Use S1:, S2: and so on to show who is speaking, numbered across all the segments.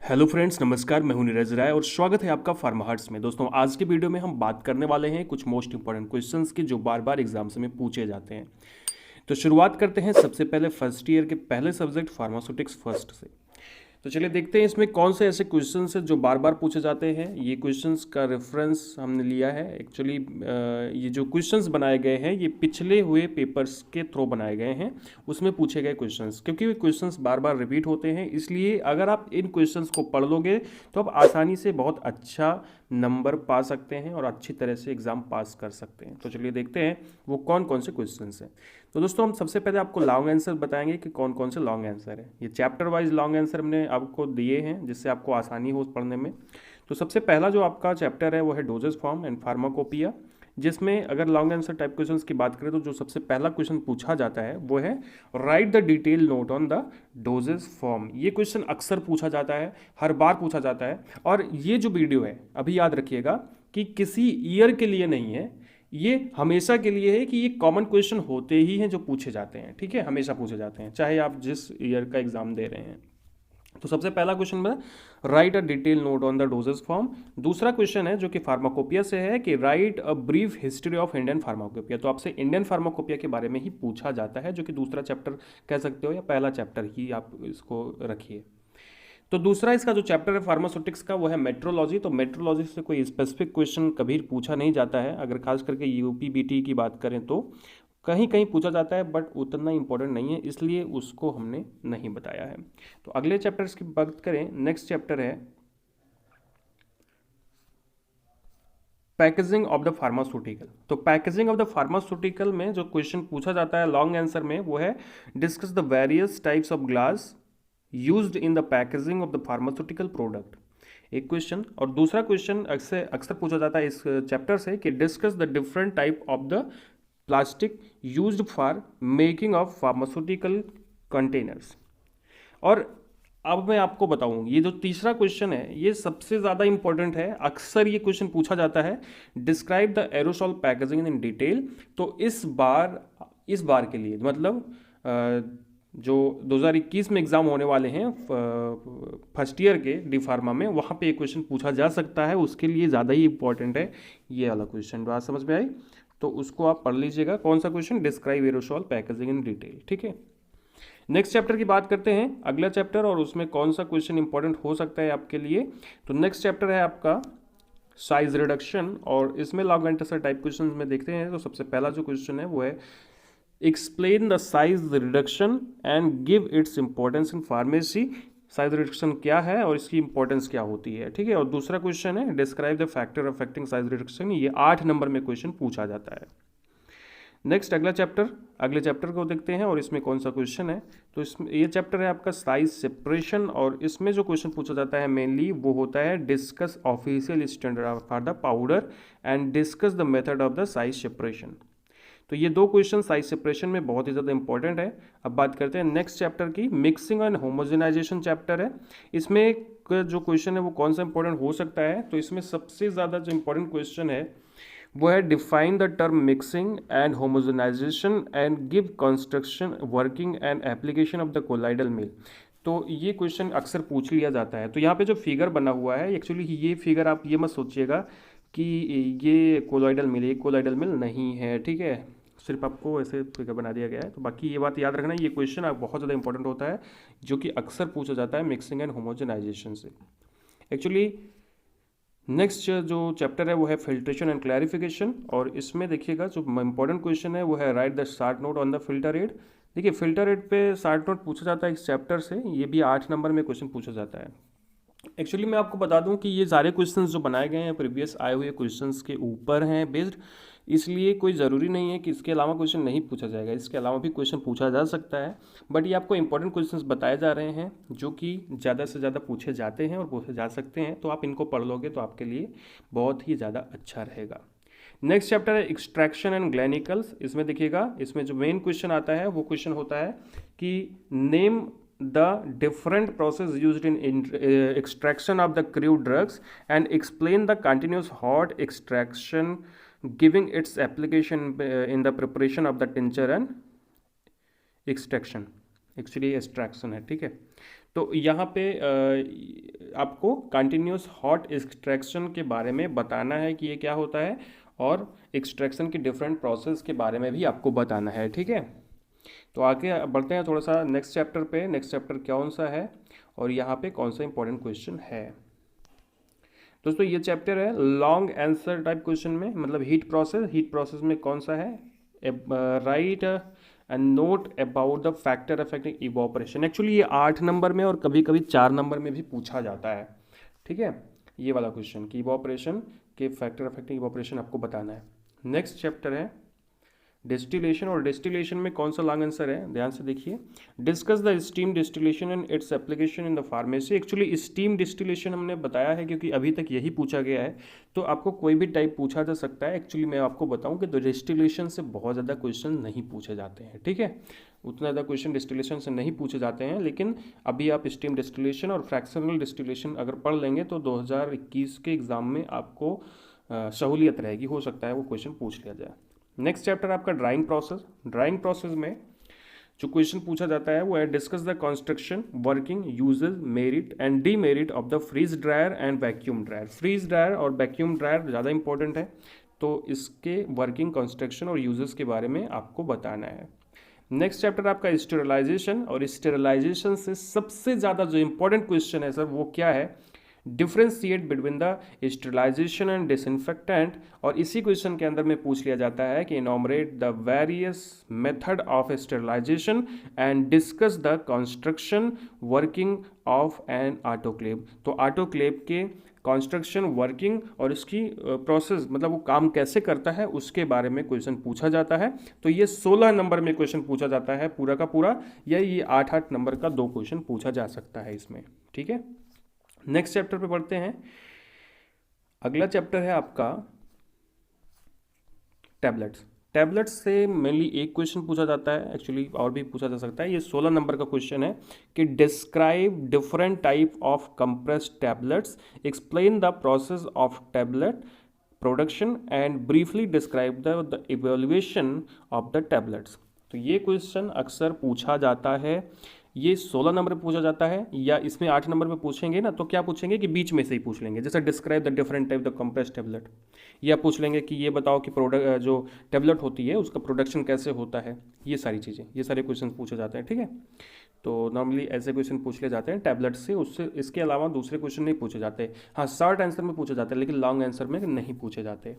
S1: Hello friends, नमस्कार। मैं हूं नीरज राय और स्वागत है आपका फार्मा हर्ट्स में। दोस्तों, आज के वीडियो में हम बात करने वाले हैं कुछ मोस्ट इंपॉर्टेंट क्वेश्चंस की जो बार बार एग्जाम्स में पूछे जाते हैं। तो शुरुआत करते हैं सबसे पहले फर्स्ट ईयर के पहले सब्जेक्ट फार्मास्यूटिक्स फर्स्ट से। तो चलिए देखते हैं इसमें कौन से ऐसे क्वेश्चंस हैं जो बार बार पूछे जाते हैं। ये क्वेश्चंस का रेफरेंस हमने लिया है। एक्चुअली ये जो क्वेश्चंस बनाए गए हैं ये पिछले हुए पेपर्स के थ्रू बनाए गए हैं, उसमें पूछे गए क्वेश्चंस। क्योंकि वे क्वेश्चंस बार बार रिपीट होते हैं, इसलिए अगर आप इन क्वेश्चंस को पढ़ लोगे तो आप आसानी से बहुत अच्छा नंबर पा सकते हैं और अच्छी तरह से एग्ज़ाम पास कर सकते हैं। तो चलिए देखते हैं वो कौन कौन से क्वेश्चंस हैं। तो दोस्तों, हम सबसे पहले आपको लॉन्ग आंसर बताएंगे कि कौन कौन से लॉन्ग आंसर है। ये चैप्टर वाइज लॉन्ग आंसर हमने आपको दिए हैं जिससे आपको आसानी हो पढ़ने में। तो सबसे पहला जो आपका चैप्टर है वो है डोजेज फॉर्म एंड फार्माकोपिया, जिसमें अगर लॉन्ग आंसर टाइप क्वेश्चंस की बात करें तो जो सबसे पहला क्वेश्चन पूछा जाता है वो है right the detail note on the doses form. ये क्वेश्चन अक्सर पूछा जाता है, हर बार पूछा जाता है। और ये जो वीडियो है, अभी याद रखिएगा कि किसी ईयर के लिए नहीं है, ये हमेशा के लिए है कि ये कॉमन क्वेश्चन होते ही हैं जो पूछे जाते हैं। ठीक है, हमेशा पूछे जाते हैं चाहे आप जिस ईयर का एग्जाम दे रहे हैं। तो सबसे पहला क्वेश्चन में right a detail note on the doses form. दूसरा क्वेश्चन है जो कि फार्माकोपिया से है कि right a brief history of Indian pharmacopoeia. तो आपसे इंडियन फार्माकोपिया के बारे में ही पूछा जाता है, जो कि दूसरा चैप्टर कह सकते हो या पहला चैप्टर ही आप इसको रखिए। तो दूसरा इसका जो चैप्टर है फार्मास्यूटिक्स का वो है मेट्रोलॉजी। तो मेट्रोलॉजी से कोई स्पेसिफिक क्वेश्चन कभी पूछा नहीं जाता है, अगर खास करके यूपी बीटी की बात करें तो कहीं कहीं पूछा जाता है, बट उतना इंपॉर्टेंट नहीं है, इसलिए उसको हमने नहीं बताया है। तो अगले चैप्टर्स की बात करें, नेक्स्ट चैप्टर है पैकेजिंग ऑफ द फार्मास्यूटिकल। तो पैकेजिंग ऑफ द फार्मास्यूटिकल में जो क्वेश्चन पूछा जाता है लॉन्ग आंसर में वो है discuss the various types of glass used in the packaging of the pharmaceutical product. एक क्वेश्चन। और दूसरा क्वेश्चन अक्सर अक्सर पूछा जाता है इस चैप्टर से कि discuss the different type of the plastic used for making of pharmaceutical containers. और अब मैं आपको बताऊं, ये जो तीसरा क्वेश्चन है ये सबसे ज़्यादा इंपॉर्टेंट है। अक्सर ये क्वेश्चन पूछा जाता है, describe the aerosol packaging in detail. तो इस बार के लिए मतलब जो 2021 में एग्ज़ाम होने वाले हैं फर्स्ट ईयर के डी फार्मा में, वहाँ पे एक क्वेश्चन पूछा जा सकता है, उसके लिए ज़्यादा ही इंपॉर्टेंट है ये वाला क्वेश्चन। बात समझ में आई? तो उसको आप पढ़ लीजिएगा। कौन सा question? Describe aerosol packaging in detail. ठीक है, नेक्स्ट चैप्टर की बात करते हैं, अगला चैप्टर, और उसमें कौन सा क्वेश्चन इंपॉर्टेंट हो सकता है आपके लिए। तो नेक्स्ट चैप्टर है आपका साइज रिडक्शन, और इसमें लॉन्ग आंसर टाइप क्वेश्चन में देखते हैं। तो सबसे पहला जो क्वेश्चन है वो है explain the size reduction and give its importance in pharmacy. Size reduction क्या है और इसकी इंपॉर्टेंस क्या होती है। ठीक है, और दूसरा क्वेश्चन है describe the factor affecting size reduction. ये 8 नंबर में क्वेश्चन पूछा जाता है। नेक्स्ट अगले चैप्टर को देखते हैं और इसमें कौन सा क्वेश्चन है। तो इसमें ये चैप्टर है आपका साइज सेपरेशन, और इसमें जो क्वेश्चन पूछा जाता है मेनली वो होता है discuss official standard for the powder and discuss the method of the size separation. तो ये दो क्वेश्चन साइज सेपरेशन में बहुत ही ज़्यादा इंपॉर्टेंट है। अब बात करते हैं नेक्स्ट चैप्टर की, मिक्सिंग एंड होमोजेनाइजेशन चैप्टर है। इसमें जो क्वेश्चन है वो कौन सा इंपॉर्टेंट हो सकता है। तो इसमें सबसे ज़्यादा जो इंपॉर्टेंट क्वेश्चन है वो है define the term mixing and homogenisation and give construction working and application of the colloidal mill. तो ये क्वेश्चन अक्सर पूछ लिया जाता है। तो यहाँ पे जो फिगर बना हुआ है, एक्चुअली ये फिगर आप ये मत सोचिएगा कि ये कोलाइडल मिल, ये कोलाइडल मिल नहीं है। ठीक है, सिर्फ आपको ऐसे फिगर बना दिया गया है। तो बाकी ये बात याद रखना, ये क्वेश्चन बहुत ज़्यादा इंपॉर्टेंट होता है जो कि अक्सर पूछा जाता है मिक्सिंग एंड होमोजेनाइजेशन से। एक्चुअली नेक्स्ट जो चैप्टर है वो है फिल्ट्रेशन एंड क्लैरिफिकेशन, और इसमें देखिएगा जो इंपॉर्टेंट क्वेश्चन है वो है right the short note on the filter rate. देखिए, फिल्टर रेट पे शार्ट नोट पूछा जाता है इस चैप्टर से, ये भी 8 नंबर में क्वेश्चन पूछा जाता है। एक्चुअली मैं आपको बता दूं कि ये सारे क्वेश्चंस जो बनाए गए हैं प्रीवियस आए हुए क्वेश्चंस के ऊपर हैं बेस्ड, इसलिए कोई ज़रूरी नहीं है कि इसके अलावा क्वेश्चन नहीं पूछा जाएगा, इसके अलावा भी क्वेश्चन पूछा जा सकता है। बट ये आपको इंपॉर्टेंट क्वेश्चंस बताए जा रहे हैं जो कि ज़्यादा से ज़्यादा पूछे जाते हैं और पूछे जा सकते हैं। तो आप इनको पढ़ लोगे तो आपके लिए बहुत ही ज़्यादा अच्छा रहेगा। नेक्स्ट चैप्टर है एक्सट्रैक्शन एंड ग्लैनिकल्स। इसमें देखिएगा, इसमें जो मेन क्वेश्चन आता है वो क्वेश्चन होता है कि name the different process used in extraction of the crude drugs and explain the continuous hot extraction giving its application in the preparation of the tincture and extraction। Actually extraction है। ठीक है, तो यहाँ पे आपको कंटिन्यूस हॉट एक्सट्रैक्शन के बारे में बताना है कि ये क्या होता है, और एक्सट्रैक्शन की डिफरेंट प्रोसेस के बारे में भी आपको बताना है, ठीक है। तो आगे बढ़ते हैं थोड़ा सा नेक्स्ट चैप्टर पे। नेक्स्ट चैप्टर कौन सा है और यहाँ पे कौन सा इंपॉर्टेंट क्वेश्चन है। दोस्तों ये चैप्टर है लॉन्ग आंसर टाइप क्वेश्चन में, मतलब हीट प्रोसेस। हीट प्रोसेस में कौन सा है, right and note about the factor affecting evaporation. Actually ये 8 नंबर में और कभी कभी 4 नंबर में भी पूछा जाता है, ठीक है, ये वाला क्वेश्चन कि इवोपरेशन के फैक्टर अफेक्टिंग इवोपरेशन आपको बताना है। नेक्स्ट चैप्टर है डिस्टिलेशन, और डिस्टिलेशन में कौन सा लॉन्ग आंसर है, ध्यान से देखिए। Discuss the steam distillation and its application in the pharmacy. Actually steam distillation हमने बताया है क्योंकि अभी तक यही पूछा गया है, तो आपको कोई भी टाइप पूछा जा सकता है। एक्चुअली मैं आपको बताऊं कि तो डिस्टिलेशन से बहुत ज़्यादा क्वेश्चन नहीं पूछे जाते हैं, ठीक है, उतना ज़्यादा क्वेश्चन डिस्टिलेशन से नहीं पूछे जाते हैं। लेकिन अभी आप स्टीम डिस्टिलेशन और फ्रैक्शनल डिस्टिलेशन अगर पढ़ लेंगे तो 2021 के एग्ज़ाम में आपको सहूलियत रहेगी, हो सकता है वो क्वेश्चन पूछ लिया जाए। नेक्स्ट चैप्टर आपका ड्राइंग प्रोसेस। ड्राइंग प्रोसेस में जो क्वेश्चन पूछा जाता है वो है discuss the construction, working, uses, merit and demerit of the freeze dryer and vacuum dryer. Freeze dryer और वैक्यूम ड्रायर ज़्यादा इंपॉर्टेंट है, तो इसके वर्किंग, कंस्ट्रक्शन और यूजेस के बारे में आपको बताना है। नेक्स्ट चैप्टर आपका स्टेरिलाइजेशन, और स्टेरिलाइजेशन से सबसे ज़्यादा जो इंपॉर्टेंट क्वेश्चन है सर वो क्या है, differentiate between the sterilization and disinfectant. और इसी क्वेश्चन के अंदर में पूछ लिया जाता है कि enumerate the various method of sterilisation and discuss the construction, working of an autoclave. तो ऑटोक्लेव के कंस्ट्रक्शन, वर्किंग और इसकी प्रोसेस, मतलब वो काम कैसे करता है, उसके बारे में क्वेश्चन पूछा जाता है। तो ये 16 नंबर में क्वेश्चन पूछा जाता है पूरा का पूरा, या ये 8-8 नंबर का 2 क्वेश्चन पूछा जा सकता है इसमें, ठीक है। नेक्स्ट चैप्टर पे पढ़ते हैं। अगला चैप्टर है आपका टैबलेट्स। टैबलेट्स से मेनली एक क्वेश्चन पूछा जाता है, एक्चुअली और भी पूछा जा सकता है। ये 16 नंबर का क्वेश्चन है कि describe different type of compressed tablets, explain the process of tablet production and briefly describe the evaluation of the tablets. तो ये क्वेश्चन अक्सर पूछा जाता है, ये 16 नंबर पे पूछा जाता है, या इसमें 8 नंबर पे पूछेंगे ना तो क्या पूछेंगे कि बीच में से ही पूछ लेंगे, जैसे describe the different type the compressed tablet, या पूछ लेंगे कि ये बताओ कि प्रोडक्ट जो टैबलेट होती है उसका प्रोडक्शन कैसे होता है। ये सारी चीज़ें, ये सारे क्वेश्चन पूछे जाते हैं, ठीक है। तो नॉर्मली ऐसे क्वेश्चन पूछ ले जाते हैं टैबलेट से, उससे इसके अलावा दूसरे क्वेश्चन नहीं पूछे जाते। हाँ, शॉर्ट आंसर में पूछे जाते हैं लेकिन लॉन्ग आंसर में नहीं पूछे जाते।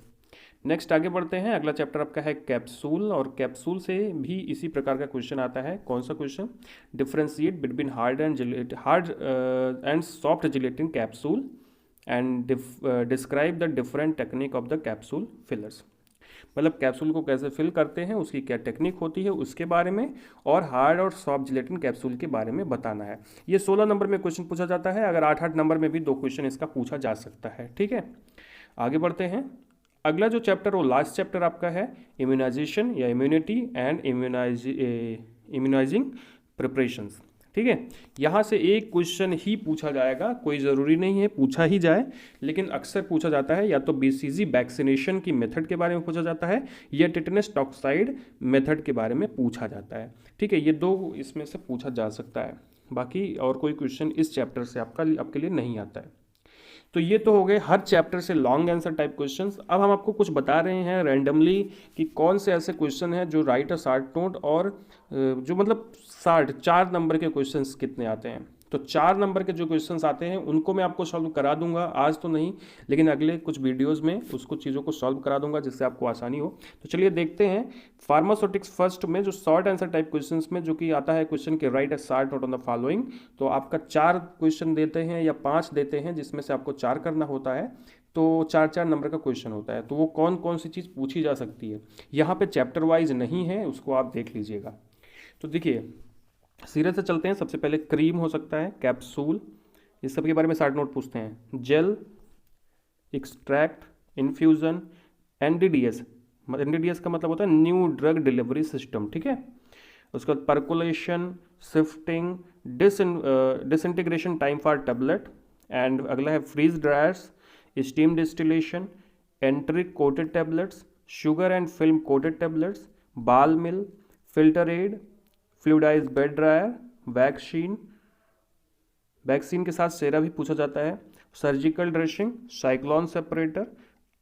S1: नेक्स्ट आगे बढ़ते हैं। अगला चैप्टर आपका है कैप्सूल, और कैप्सूल से भी इसी प्रकार का क्वेश्चन आता है। कौन सा question, differentiate between hard and soft gelatin capsule and describe the different technique of the capsule fillers. मतलब कैप्सूल को कैसे फिल करते हैं, उसकी क्या टेक्निक होती है उसके बारे में, और हार्ड और सॉफ्ट जिलेटिन कैप्सूल के बारे में बताना है। ये 16 नंबर में क्वेश्चन पूछा जाता है, अगर 8-8 नंबर में भी 2 क्वेश्चन इसका पूछा जा सकता है, ठीक है। आगे बढ़ते हैं। अगला जो चैप्टर वो लास्ट चैप्टर आपका है इम्यूनाइजेशन या इम्यूनिटी एंड इम्यूनाइजिंग प्रिपरेशंस, ठीक है। यहाँ से एक क्वेश्चन ही पूछा जाएगा, कोई ज़रूरी नहीं है पूछा ही जाए, लेकिन अक्सर पूछा जाता है या तो बीसीजी वैक्सीनेशन की मेथड के बारे में पूछा जाता है, या टिटेनस टॉक्साइड मेथड के बारे में पूछा जाता है, ठीक है। ये 2 इसमें से पूछा जा सकता है, बाकी और कोई क्वेश्चन इस चैप्टर से आपके लिए नहीं आता है। तो ये तो हो गए हर चैप्टर से लॉन्ग आंसर टाइप क्वेश्चंस। अब हम आपको कुछ बता रहे हैं रैंडमली कि कौन से ऐसे क्वेश्चन हैं जो राइट अ शॉर्ट नोट, और जो मतलब 4 नंबर के क्वेश्चंस कितने आते हैं। तो 4 नंबर के जो क्वेश्चंस आते हैं उनको मैं आपको सॉल्व करा दूंगा, आज तो नहीं लेकिन अगले कुछ वीडियोस में उसको चीज़ों को सॉल्व करा दूंगा जिससे आपको आसानी हो। तो चलिए देखते हैं। फार्मास्यूटिक्स फर्स्ट में जो शॉर्ट आंसर टाइप क्वेश्चंस में जो कि आता है क्वेश्चन के right a short note on the following, तो आपका 4 क्वेश्चन देते हैं या 5 देते हैं जिसमें से आपको 4 करना होता है, तो 4-4 नंबर का क्वेश्चन होता है। तो वो कौन कौन सी चीज़ पूछी जा सकती है, यहाँ पे चैप्टर वाइज नहीं है, उसको आप देख लीजिएगा। तो देखिए सीरियल से चलते हैं। सबसे पहले क्रीम हो सकता है, कैप्सूल, इस सब के बारे में शॉर्ट नोट पूछते हैं। Jail, extract, infusion, NDDS, NDDS का मतलब होता है न्यू ड्रग डिलीवरी सिस्टम, ठीक है। उसके बाद percolation, shifting, disintegration time for tablet, and अगला है freeze dryers, steam distillation, enteric coated tablets, sugar and film coated tablets, ball mill, filter aid, fluidised bed dryer, vaccine, vaccine के साथ sera भी पूछा जाता है। Surgical dressing, cyclone separator,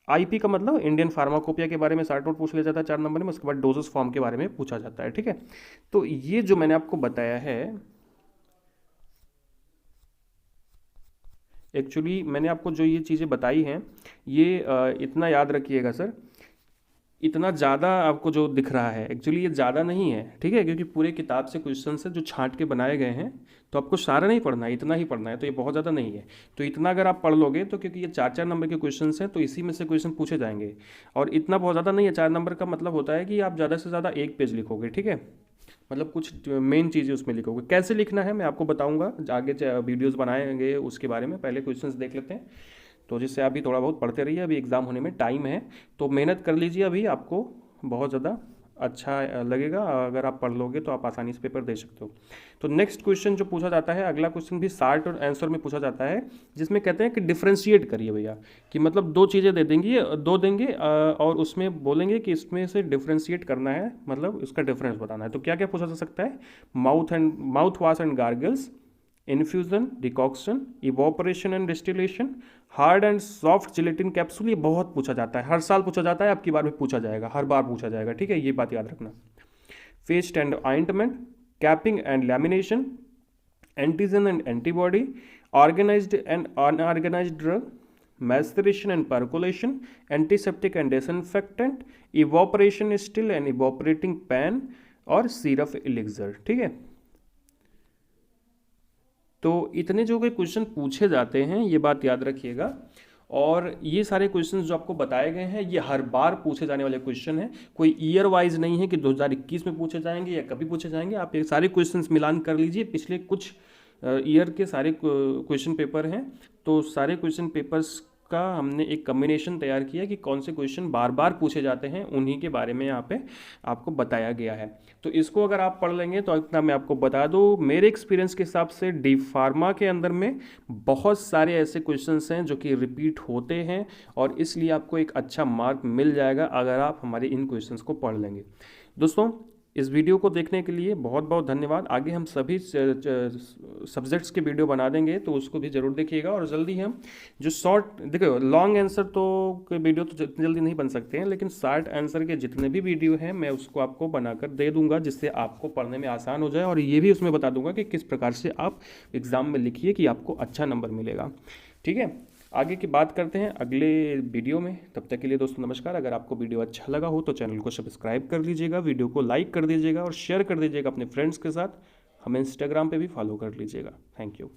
S1: IP का मतलब इंडियन फार्माकोपिया के बारे में शॉर्ट नोट पूछ लिया जाता है 4 नंबर में। उसके बाद डोजेस फॉर्म के बारे में पूछा जाता है। ठीक है, तो ये जो मैंने आपको बताया है, एक्चुअली मैंने आपको जो ये चीज़ें बताई हैं, ये इतना याद रखिएगा सर, इतना ज़्यादा आपको जो दिख रहा है एक्चुअली ये ज़्यादा नहीं है। ठीक है, क्योंकि पूरे किताब से क्वेश्चन से जो छांट के बनाए गए हैं, तो आपको सारा नहीं पढ़ना है, इतना ही पढ़ना है, तो ये बहुत ज़्यादा नहीं है। तो इतना अगर आप पढ़ लोगे तो, क्योंकि ये 4-4 नंबर के क्वेश्चन हैं, तो इसी में से क्वेश्चन पूछे जाएंगे। और इतना बहुत ज़्यादा नहीं है, 4 नंबर का मतलब होता है कि आप ज़्यादा से ज़्यादा 1 पेज लिखोगे। ठीक है, मतलब कुछ मेन चीज़ें उसमें लिखोगे। कैसे लिखना है मैं आपको बताऊंगा, आगे वीडियोस बनाएंगे उसके बारे में। पहले क्वेश्चंस देख लेते हैं, तो जिससे आप भी थोड़ा बहुत पढ़ते रहिए, अभी एग्ज़ाम होने में टाइम है, तो मेहनत कर लीजिए, अभी आपको बहुत ज़्यादा अच्छा लगेगा। अगर आप पढ़ लोगे तो आप आसानी से पेपर दे सकते हो। तो नेक्स्ट क्वेश्चन जो पूछा जाता है, अगला क्वेश्चन भी शार्ट और आंसर में पूछा जाता है, जिसमें कहते हैं कि डिफ्रेंशिएट करिए भैया, कि मतलब 2 चीज़ें दे देंगे, 2 देंगे और उसमें बोलेंगे कि इसमें से डिफ्रेंशिएट करना है, मतलब इसका डिफरेंस बताना है। तो क्या क्या पूछा जा सकता है? Mouth wash and gargles, infusion, decoction, evaporation and distillation, hard and soft gelatin capsule. ये बहुत पूछा जाता है, हर साल पूछा जाता है, अब की बार भी पूछा जाएगा, हर बार पूछा जाएगा। ठीक है, ये बात याद रखना। Paste and ointment, capping and lamination, antigen and antibody, organised and unorganised drug, maceration and percolation, antiseptic and disinfectant, evaporation still and evaporating pan, और सिरप एलिक्सर। ठीक है, तो इतने जो के क्वेश्चन पूछे जाते हैं, ये बात याद रखिएगा। और ये सारे क्वेश्चन जो आपको बताए गए हैं, ये हर बार पूछे जाने वाले क्वेश्चन हैं, कोई ईयर वाइज नहीं है कि 2021 में पूछे जाएंगे या कभी पूछे जाएंगे। आप ये सारे क्वेश्चन मिलान कर लीजिए, पिछले कुछ ईयर के सारे क्वेश्चन पेपर हैं, तो सारे क्वेश्चन पेपर्स का हमने एक कम्बिनेशन तैयार किया कि कौन से क्वेश्चन बार बार पूछे जाते हैं, उन्हीं के बारे में यहाँ पे आपको बताया गया है। तो इसको अगर आप पढ़ लेंगे तो इतना मैं आपको बता दूँ, मेरे एक्सपीरियंस के हिसाब से डी फार्मा के अंदर में बहुत सारे ऐसे क्वेश्चंस हैं जो कि रिपीट होते हैं, और इसलिए आपको एक अच्छा मार्क मिल जाएगा अगर आप हमारे इन क्वेश्चंस को पढ़ लेंगे। दोस्तों, इस वीडियो को देखने के लिए बहुत बहुत धन्यवाद। आगे हम सभी सब्जेक्ट्स के वीडियो बना देंगे, तो उसको भी ज़रूर देखिएगा। और जल्दी हम जो शॉर्ट, देखो लॉन्ग आंसर तो के वीडियो तो जितनी जल्दी नहीं बन सकते हैं, लेकिन शॉर्ट आंसर के जितने भी वीडियो हैं मैं उसको आपको बनाकर दे दूंगा, जिससे आपको पढ़ने में आसान हो जाए। और ये भी उसमें बता दूंगा कि किस प्रकार से आप एग्ज़ाम में लिखिए कि आपको अच्छा नंबर मिलेगा। ठीक है, आगे की बात करते हैं अगले वीडियो में। तब तक के लिए दोस्तों नमस्कार। अगर आपको वीडियो अच्छा लगा हो तो चैनल को सब्सक्राइब कर लीजिएगा, वीडियो को लाइक कर दीजिएगा और शेयर कर दीजिएगा अपने फ्रेंड्स के साथ। हमें इंस्टाग्राम पे भी फॉलो कर लीजिएगा। Thank you.